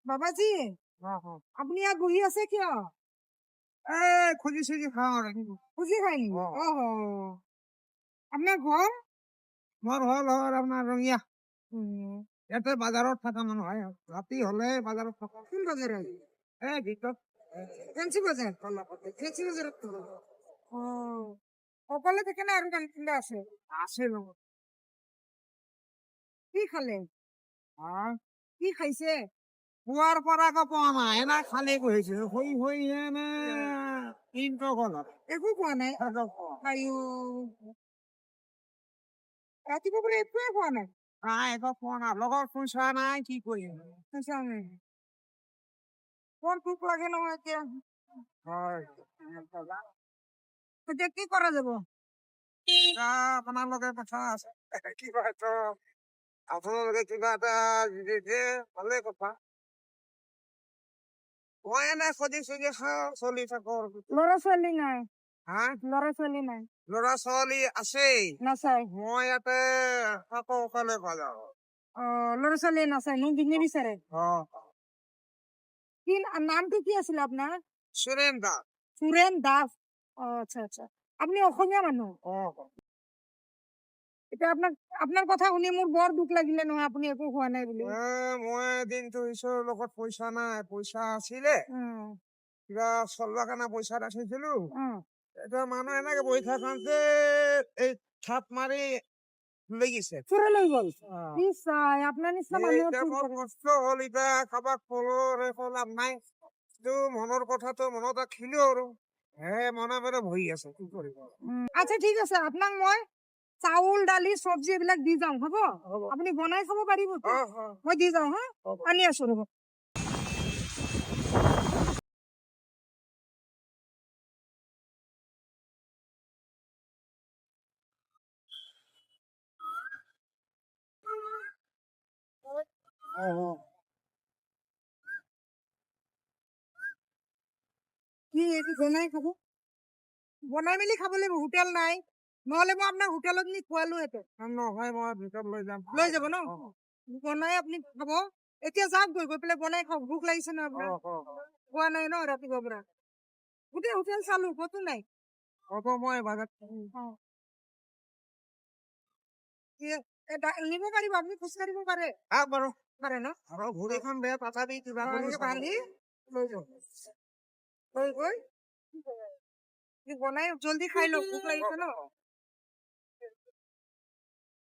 বাবাজি, আপনি আৰ বহি আছে কিয়? খুজি চুজি খাওঁ আৰু খুজি খায়নি? অহ, আপনাৰ ঘৰ? মোৰ হ'ল আপোনাৰ ৰঙিয়া উম, ইয়াতে বাজাৰত থকা মানুহ হয় ৰাতি হলে বাজাৰত থকা কোন বাজাৰে? ভিতৰত ফেন্সি বাজাৰ। ফেন্সি বাজাৰ তো। ও, অকলে থেকে না আৰো কানকিন্দা আছে? আছে লগত কি খালে? কি খাইছে? পুৱাৰ পৰা আকৌ পোৱা নাই এনে খালি বহিছে হৈ এনে দিনটো গ'ল একো খোৱা নাই? আইও, ৰাতিপুৱা পৰা একোৱে খোৱা নাই? নাই একো পোৱা নাই লগৰ পইচা নাই কি কৰিম পইচা নাই। বৰ দুখ লাগে নহয় এতিয়া। হয় এতিয়া কি কৰা যাব? আপোনালোকে কথা আছে কিবা এটা আপোনালোকে কিবা এটা দিছে ভালে কথা মই এনে খুজি চুজি খাওঁ চলি থাকো ল'ৰা ছোৱালী নাই? হা ল'ৰা ছোৱালী নাই? ল'ৰা ছোৱালী আছেই নাচাই? মই ইয়াতে থাকো অকলে বাজাৰ অ, ল'ৰা ছোৱালী নাচাই নিবিচাৰে? কি নামটো কি আছিলে আপনাৰ? সুৰেন দাস সুরেন দাস। ও আচ্ছা আচ্ছা, আপনি অসমীয়া মানুহ? এটা আপনার আপনার কথা শুনি মোৰ বৰ দুখ লাগিলে নহয়, আপুনি একো খোৱা নাই বুলি। মই দিনটো ঈশ্বৰৰ লগত পইচা নাই পইচা আছিলে কিবা চলবা কাৰণে পইচা ৰাখিছিলো এতিয়া মানুহ এনেকে বহি থাকোতে এই থাপ মাৰি লৈ গৈছে চোৰে লৈ গ'ল? কি চাই, আপোনাৰ নিচিনা মানুহ এতিয়া মোৰ কষ্ট হ'ল এতিয়া কাৰোবাক কলো লাভ নাই কিন্তু মনৰ কথাটো মনত ৰাখিলো আৰু মনে মনে বহি আছে কি কৰিব আচ্ছা ঠিক আছে, আপোনাক মই চাউল দালি চব্জি এইবিলাক দি যাওঁ, হ'ব? আপুনি বনাই খাব পাৰিব তো? মই দি যাওঁ, হা? আনি আছো ৰ'ব। কি এইটো বনাই খাব? বনাই মেলি খাব লাগিব, হোটেল নাই, নহলে মই আপোনাক হোটেলত নি খোৱালোহেঁতেন। নহয় মই ভিতৰত লৈ যাম লৈ যাব ন? বনাই আপুনি খাব। এতিয়া যাওক গৈ পেলাই বনাই খাওক, ভোক লাগিছে ন আপোনাৰ? খোৱা নাই ন ৰাতিপুৱাৰ পৰা? গোটেই হোটেল চালো, ক'তো নাই। হ'ব মই বাজাৰত নিব পাৰিব, আপুনি খোজকাঢ়িব পাৰে? বাৰু পাৰে ন? আৰু ভৰিখন বেয়া তথাপি কিবা কৰি বান্ধি লৈ যাওক, লৈ গৈ বনাই জলদি খাই লওক, ভোক লাগিছে ন?